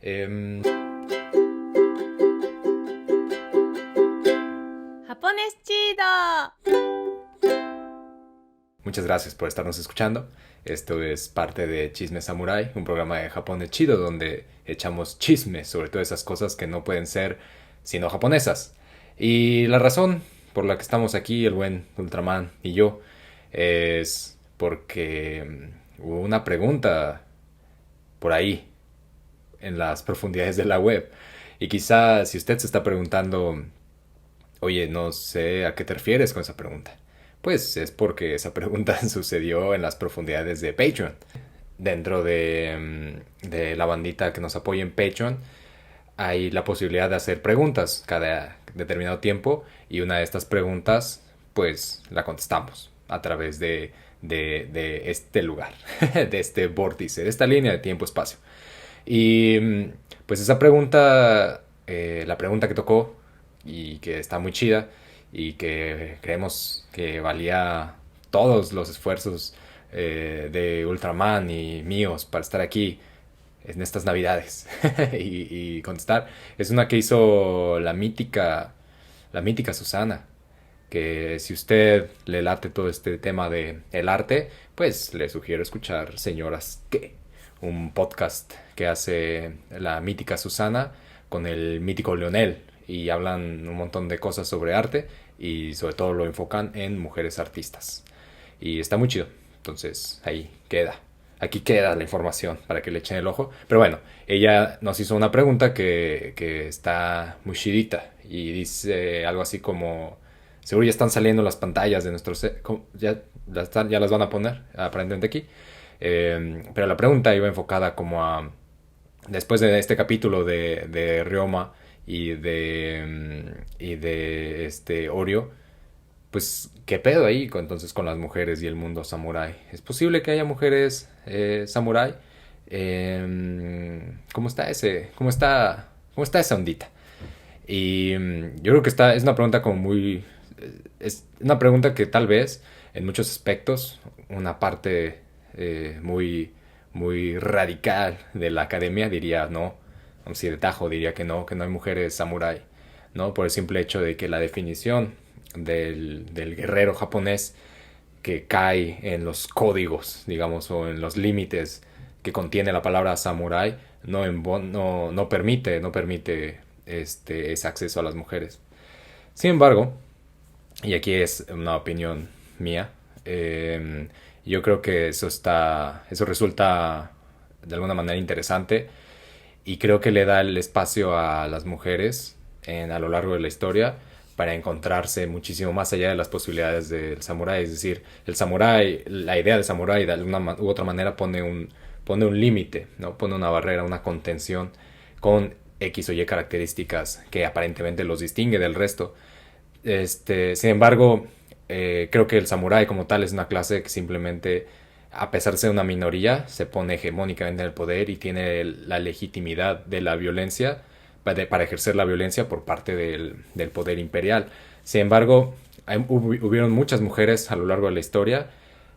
Em, Japonés chido. Muchas gracias por estarnos escuchando. Esto es parte de Chisme Samurai, un programa de Japón de chido donde echamos chismes sobre todas esas cosas que no pueden ser sino japonesas. Y la razón por la que estamos aquí, el buen Ultraman y yo, es porque hubo una pregunta por ahí en las profundidades de la web. Y quizá si usted se está preguntando, oye, no sé a qué te refieres con esa pregunta. Pues es porque esa pregunta sucedió en las profundidades de Patreon. Dentro de la bandita que nos apoya en Patreon hay la posibilidad de hacer preguntas cada determinado tiempo y una de estas preguntas pues la contestamos a través de este lugar, de este vórtice, de esta línea de tiempo-espacio. Y pues esa pregunta, la pregunta que tocó y que está muy chida y que creemos que valía todos los esfuerzos de Ultraman y míos para estar aquí en estas navidades y contestar, es una que hizo la mítica Susana, que si usted le late todo este tema de el arte, pues le sugiero escuchar Señoras que, un podcast que hace la mítica Susana con el mítico Leonel y hablan un montón de cosas sobre arte y sobre todo lo enfocan en mujeres artistas. Y está muy chido. Entonces ahí queda. Aquí queda la información para que le echen el ojo. Pero bueno, ella nos hizo una pregunta que está muy chidita y dice algo así como, seguro ya están saliendo las pantallas de nuestros... ya las van a poner aparentemente aquí. Pero la pregunta iba enfocada como a... Después de este capítulo de Ryoma y de este Oreo, pues, ¿qué pedo ahí entonces con las mujeres y el mundo samurái? ¿Es posible que haya mujeres samurái? ¿Cómo está esa ondita? Yo creo que es una pregunta como muy... Es una pregunta que tal vez en muchos aspectos una parte muy radical de la academia diría no, si de tajo diría que no hay mujeres samurái, ¿no? Por el simple hecho de que la definición del guerrero japonés que cae en los códigos, digamos, o en los límites que contiene la palabra samurái, no permite ese acceso a las mujeres. Sin embargo, y aquí es una opinión mía, yo creo que eso resulta de alguna manera interesante y creo que le da el espacio a las mujeres a lo largo de la historia para encontrarse muchísimo más allá de las posibilidades del samurái. Es decir, el samurái, la idea del samurái de alguna u otra manera pone un límite, ¿no? Pone una barrera, una contención con X o Y características que aparentemente los distingue del resto. Sin embargo, creo que el samurái como tal es una clase que simplemente, a pesar de ser una minoría, se pone hegemónicamente en el poder y tiene la legitimidad de la violencia para ejercer la violencia por parte del poder imperial. Sin embargo, hubieron muchas mujeres a lo largo de la historia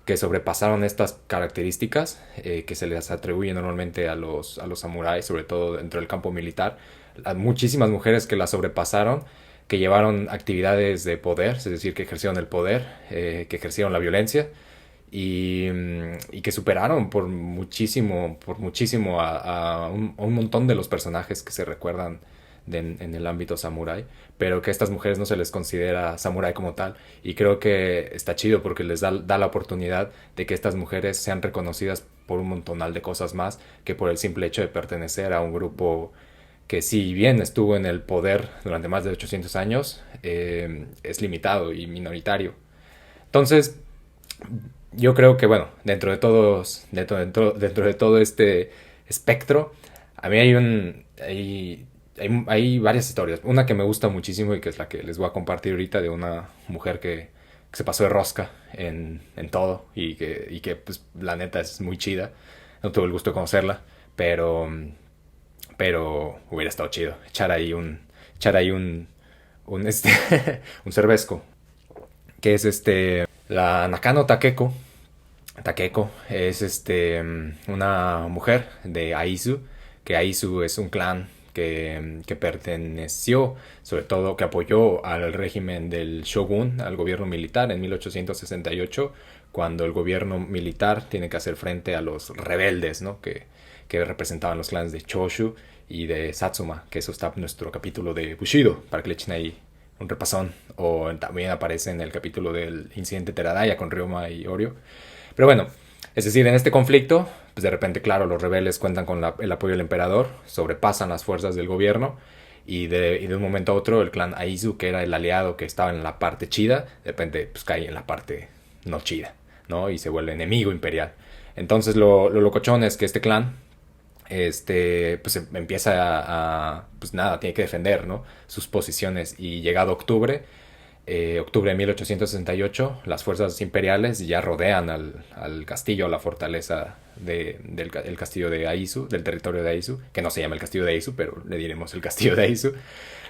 que sobrepasaron estas características que se les atribuyen normalmente a los samuráis, sobre todo dentro del campo militar. Muchísimas mujeres que las sobrepasaron, que llevaron actividades de poder, es decir, que ejercieron el poder, que ejercieron la violencia y que superaron por muchísimo a un montón de los personajes que se recuerdan en el ámbito samurái, pero que a estas mujeres no se les considera samurái como tal, y creo que está chido porque les da la oportunidad de que estas mujeres sean reconocidas por un montonal de cosas más que por el simple hecho de pertenecer a un grupo que, si bien estuvo en el poder durante más de 800 años, es limitado y minoritario. Entonces, yo creo que, bueno, dentro de todo este espectro, a mí hay varias historias. Una que me gusta muchísimo y que es la que les voy a compartir ahorita, de una mujer que se pasó de rosca en todo y que, pues, la neta es muy chida. No tuve el gusto de conocerla, pero hubiera estado chido echar ahí un un cervezco, que es la Nakano Takeko. Takeko es una mujer de Aizu que Aizu es un clan que perteneció, sobre todo que apoyó al régimen del shogun, al gobierno militar en 1868, cuando el gobierno militar tiene que hacer frente a los rebeldes, ¿no? Que representaban los clanes de Choshu y de Satsuma, que eso está en nuestro capítulo de Bushido, para que le echen ahí un repasón, o también aparece en el capítulo del incidente Teradaya con Ryoma y Oryo. Pero bueno, es decir, en este conflicto, pues de repente, claro, los rebeldes cuentan con el apoyo del emperador, sobrepasan las fuerzas del gobierno, y de un momento a otro el clan Aizu, que era el aliado que estaba en la parte chida, de repente pues cae en la parte no chida, ¿no? Y se vuelve enemigo imperial. Entonces lo locochón es que este clan pues empieza pues nada, tiene que defender, ¿no? Sus posiciones, y llegado octubre de 1868, las fuerzas imperiales ya rodean al castillo, a la fortaleza del castillo de Aizu, del territorio de Aizu, que no se llama el castillo de Aizu, pero le diremos el castillo de Aizu.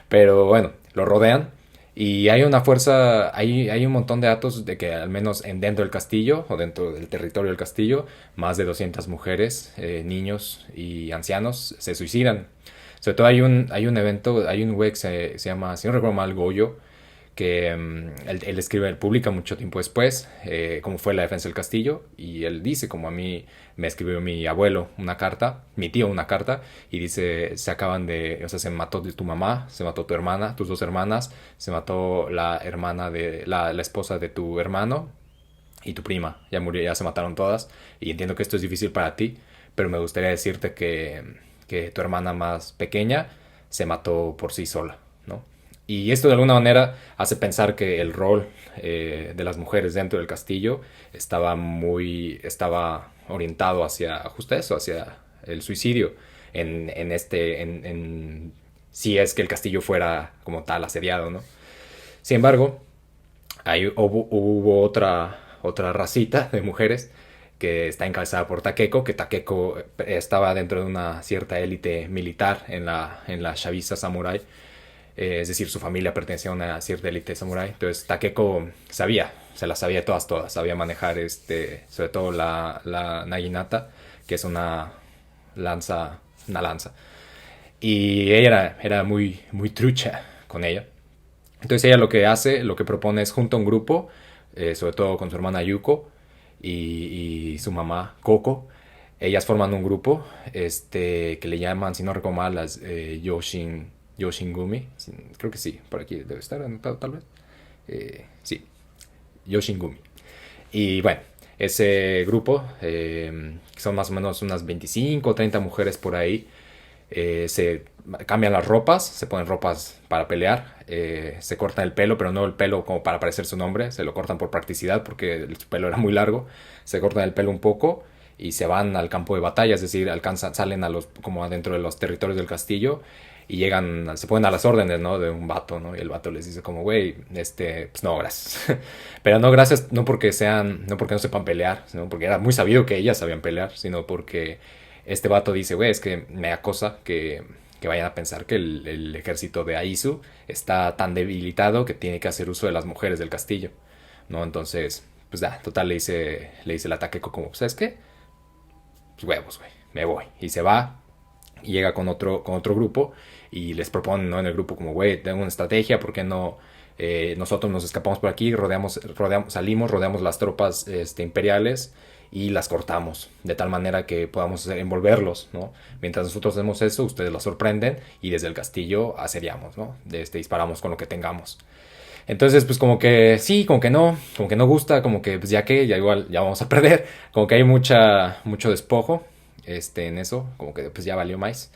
Pero bueno, lo rodean y hay una fuerza, hay un montón de datos de que al menos dentro del castillo o dentro del territorio del castillo, más de 200 mujeres, niños y ancianos se suicidan. Sobre todo hay un evento, hay un güey que se llama, si no recuerdo mal, Goyo, que él escribe, él publica mucho tiempo después cómo fue la defensa del castillo, y él dice, como a mí me escribió mi abuelo una carta, mi tío una carta, y dice, o sea, se mató tu mamá, se mató tu hermana, tus dos hermanas, se mató la hermana de la esposa de tu hermano y tu prima, ya murió, ya se mataron todas, y entiendo que esto es difícil para ti, pero me gustaría decirte que tu hermana más pequeña se mató por sí sola, ¿no? Y esto de alguna manera hace pensar que el rol de las mujeres dentro del castillo estaba orientado hacia justo eso, hacia el suicidio, si es que el castillo fuera como tal asediado, ¿no? Sin embargo, hubo otra racita de mujeres que está encabezada por Takeko, que Takeko estaba dentro de una cierta élite militar en la Shavisa Samurai. Es decir, su familia pertenecía a una cierta élite samurái. Entonces Takeko se las sabía todas. Sabía manejar sobre todo la naginata, que es una lanza. Y ella era muy, muy trucha con ella. Entonces ella lo que propone es junto a un grupo, sobre todo con su hermana Yuko y su mamá Koko. Ellas forman un grupo que le llaman, si no recuerdo mal, las Yoshingumi, creo que sí, por aquí debe estar anotado tal vez. Sí, Yoshingumi. Y bueno, ese grupo, que son más o menos unas 25 o 30 mujeres por ahí, se cambian las ropas, se ponen ropas para pelear, se cortan el pelo, pero no el pelo como para parecer su nombre, se lo cortan por practicidad porque su pelo era muy largo, se cortan el pelo un poco y se van al campo de batalla, es decir, salen como adentro de los territorios del castillo y se ponen a las órdenes, ¿no? De un vato, ¿no? Y el vato les dice como, güey, pues no, gracias. Pero no gracias, no porque no sepan pelear, sino porque era muy sabido que ellas sabían pelear, sino porque este vato dice, güey, es que me da cosa que vayan a pensar que el ejército de Aizu está tan debilitado que tiene que hacer uso de las mujeres del castillo, ¿no? Entonces, pues total, le dice el Takeko como, ¿sabes qué? Pues huevos, güey, me voy. Y se va y llega con otro grupo y les proponen, ¿no? En el grupo como, güey, tengo una estrategia, ¿por qué no nosotros nos escapamos por aquí, salimos, rodeamos las tropas imperiales y las cortamos de tal manera que podamos envolverlos, ¿no? Mientras nosotros hacemos eso, ustedes las sorprenden y desde el castillo asediamos, ¿no? Disparamos con lo que tengamos. Entonces, pues como que sí, como que no gusta, como que pues ya igual ya vamos a perder, como que hay mucho despojo en eso, como que pues ya valió más.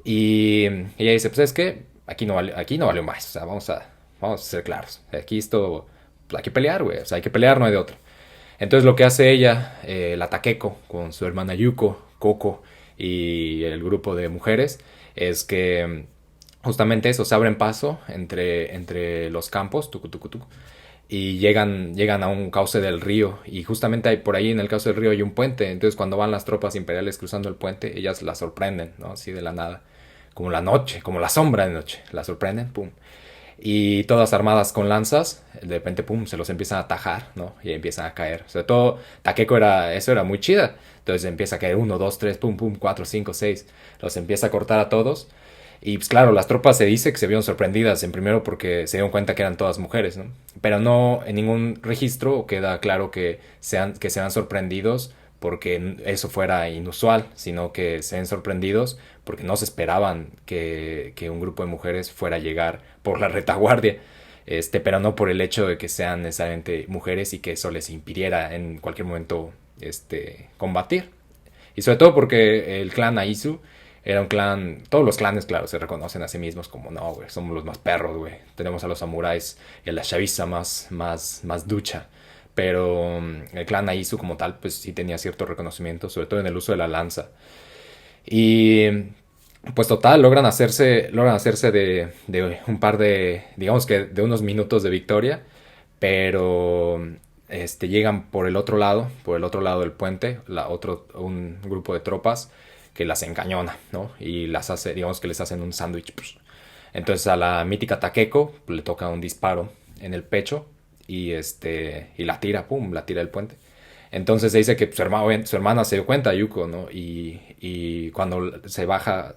Y ella dice, pues es que aquí no valió más, o sea, vamos a ser claros, aquí esto, pues hay que pelear, güey, o sea, hay que pelear, no hay de otra. Entonces lo que hace ella, la Takeko, con su hermana Yuko, Koko y el grupo de mujeres, es que justamente eso, se abren paso entre los campos, y llegan a un cauce del río, y justamente por ahí en el cauce del río hay un puente. Entonces cuando van las tropas imperiales cruzando el puente, ellas la sorprenden, ¿no? Así de la nada, como la noche, como la sombra de noche, la sorprenden, pum. y todas armadas con lanzas, de repente, pum, se los empiezan a atajar, ¿no? Y empiezan a caer. Sobre todo, Takeko eso era muy chida. Entonces empieza a caer uno, dos, tres, pum, pum, cuatro, cinco, seis. Los empieza a cortar a todos. Y pues claro, las tropas se dice que se vieron sorprendidas en primero porque se dieron cuenta que eran todas mujeres, ¿no? Pero no en ningún registro queda claro que sean sorprendidos porque eso fuera inusual, sino que se ven sorprendidos porque no se esperaban que un grupo de mujeres fuera a llegar por la retaguardia, pero no por el hecho de que sean necesariamente mujeres y que eso les impidiera en cualquier momento combatir. Y sobre todo porque el clan Aizu era un clan, todos los clanes, claro, se reconocen a sí mismos como, no, güey, somos los más perros, güey. Tenemos a los samuráis y a la chaviza más ducha. Pero el clan Aizu como tal, pues sí tenía cierto reconocimiento, sobre todo en el uso de la lanza. Y pues total, logran hacerse de un par de, digamos que de unos minutos de victoria, pero llegan por el otro lado del puente, un grupo de tropas que las encañona, ¿no? Y las hace, digamos que les hacen un sándwich. Entonces a la mítica Takeko le toca un disparo en el pecho y la tira, pum, la tira del puente. Entonces se dice que su hermana se dio cuenta, Yuko, ¿no? Y cuando se baja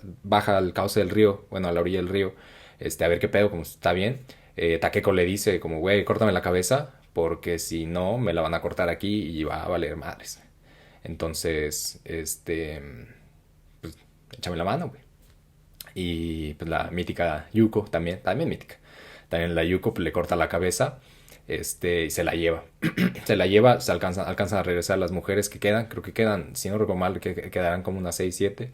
al cauce del río, bueno, a la orilla del río, a ver qué pedo, como está bien, Takeko le dice como, güey, córtame la cabeza, porque si no, me la van a cortar aquí y va a valer madres. Entonces, pues, échame la mano, güey. Y pues la mítica Yuko también mítica. También la Yuko pues, le corta la cabeza y se la lleva. Se alcanzan a regresar las mujeres que quedan. Creo que quedan, si no recuerdo mal, que quedarán como unas 6 7.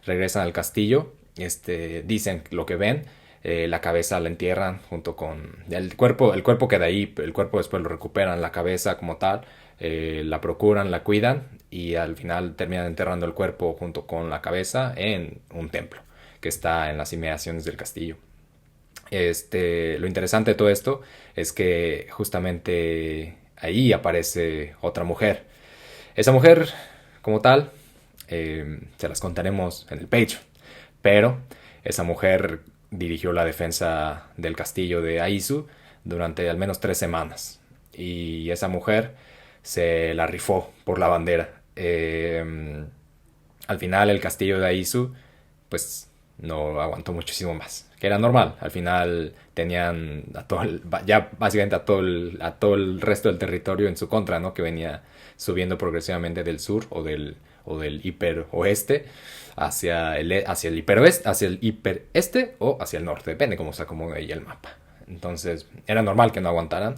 Regresan al castillo. Dicen lo que ven. La cabeza la entierran junto con el cuerpo queda ahí, el cuerpo después lo recuperan, la cabeza como tal, la procuran, la cuidan y al final terminan enterrando el cuerpo junto con la cabeza en un templo que está en las inmediaciones del castillo. Lo interesante de todo esto es que justamente ahí aparece otra mujer. Esa mujer, como tal, se las contaremos en el Patreon. Pero esa mujer dirigió la defensa del castillo de Aizu durante al menos 3 semanas. Y esa mujer se la rifó por la bandera. Al final el castillo de Aizu, pues no aguantó muchísimo más, que era normal. Al final tenían ya básicamente a todo el resto del territorio en su contra, ¿no? Que venía subiendo progresivamente del sur o del hiper oeste hacia el hipereste o hacia el norte, depende cómo se acomode ahí el mapa. Entonces era normal que no aguantaran,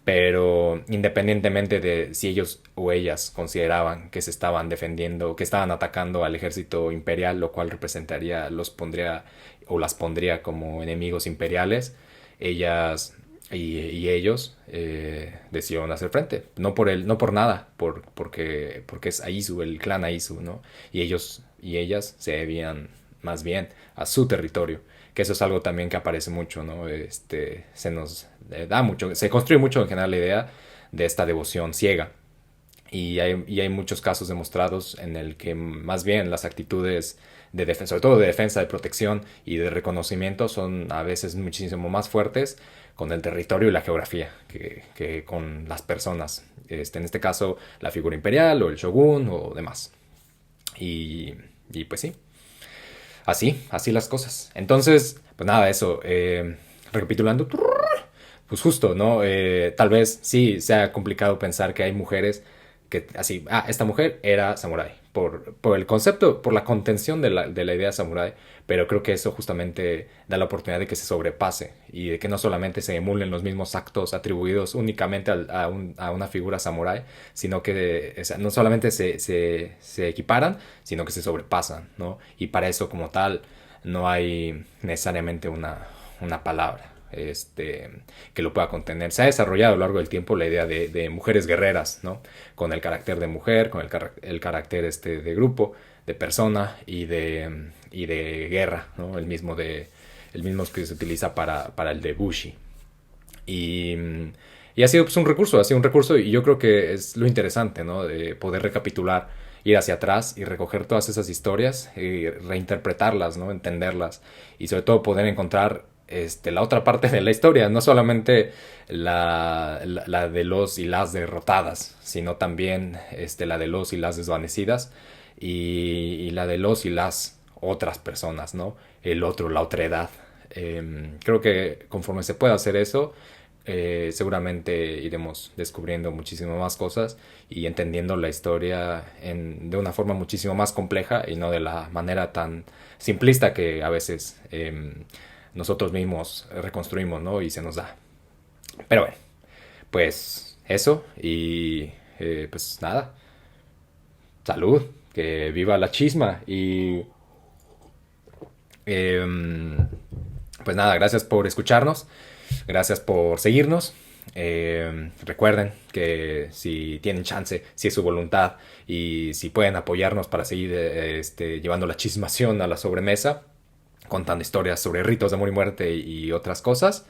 pero independientemente de si ellos o ellas consideraban que se estaban defendiendo, que estaban atacando al ejército imperial, lo cual los pondría o las pondría como enemigos imperiales, ellas y ellos decidieron hacer frente, no por nada, porque es Aizu, el clan Aizu, ¿no? Y ellos y ellas se debían más bien a su territorio, que eso es algo también que aparece mucho, ¿no? Se nos da mucho, se construye mucho en general la idea de esta devoción ciega. Y hay muchos casos demostrados en el que más bien las actitudes de defensa, sobre todo de defensa, de protección y de reconocimiento son a veces muchísimo más fuertes con el territorio y la geografía que con las personas. En este caso, la figura imperial o el shogun o demás. Y pues sí, así las cosas. Entonces, pues nada, eso, recapitulando, pues justo, ¿no? Tal vez sí sea complicado pensar que hay mujeres que así, esta mujer era samurái, por el concepto, por la contención de la idea samurái, pero creo que eso justamente da la oportunidad de que se sobrepase y de que no solamente se emulen los mismos actos atribuidos únicamente a una figura samurái, sino que o sea, no solamente se equiparan, sino que se sobrepasan, ¿no? Y para eso como tal no hay necesariamente una palabra que lo pueda contener. Se ha desarrollado a lo largo del tiempo la idea de mujeres guerreras, ¿no? Con el carácter de mujer, con el carácter de grupo, de persona y de guerra, ¿no? El mismo que se utiliza para el de Bushi. Y ha sido pues, un recurso y yo creo que es lo interesante, ¿no? De poder recapitular, ir hacia atrás y recoger todas esas historias y reinterpretarlas, ¿no? Entenderlas y sobre todo poder encontrar la otra parte de la historia, no solamente la de los y las derrotadas, sino también la de los y las desvanecidas y la de los y las otras personas, ¿no? El otro, la otra edad. Creo que conforme se pueda hacer eso, seguramente iremos descubriendo muchísimas más cosas y entendiendo la historia de una forma muchísimo más compleja y no de la manera tan simplista que a veces nosotros mismos reconstruimos, ¿no? Y se nos da. Pero bueno, pues eso y pues nada, salud, que viva la chisma y pues nada, gracias por escucharnos, gracias por seguirnos. Recuerden que si tienen chance, si es su voluntad y si pueden apoyarnos para seguir llevando la chismación a la sobremesa, contando historias sobre ritos de amor y muerte y otras cosas,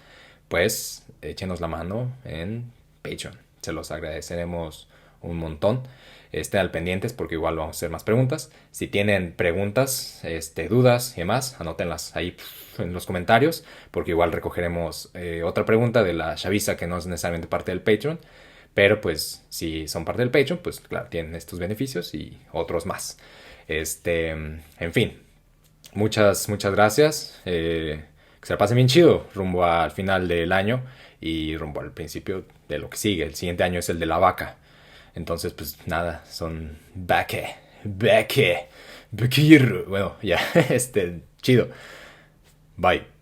pues échenos la mano en Patreon. Se los agradeceremos un montón. Estén al pendientes porque igual vamos a hacer más preguntas. Si tienen preguntas, dudas y demás, anótenlas ahí en los comentarios porque igual recogeremos otra pregunta de la chaviza que no es necesariamente parte del Patreon. Pero pues si son parte del Patreon, pues claro, tienen estos beneficios y otros más. En fin, muchas gracias. Que se la pasen bien chido rumbo al final del año y rumbo al principio de lo que sigue. El siguiente año es el de la vaca. Entonces, pues nada, son Beque. Bueno, ya, chido. Bye.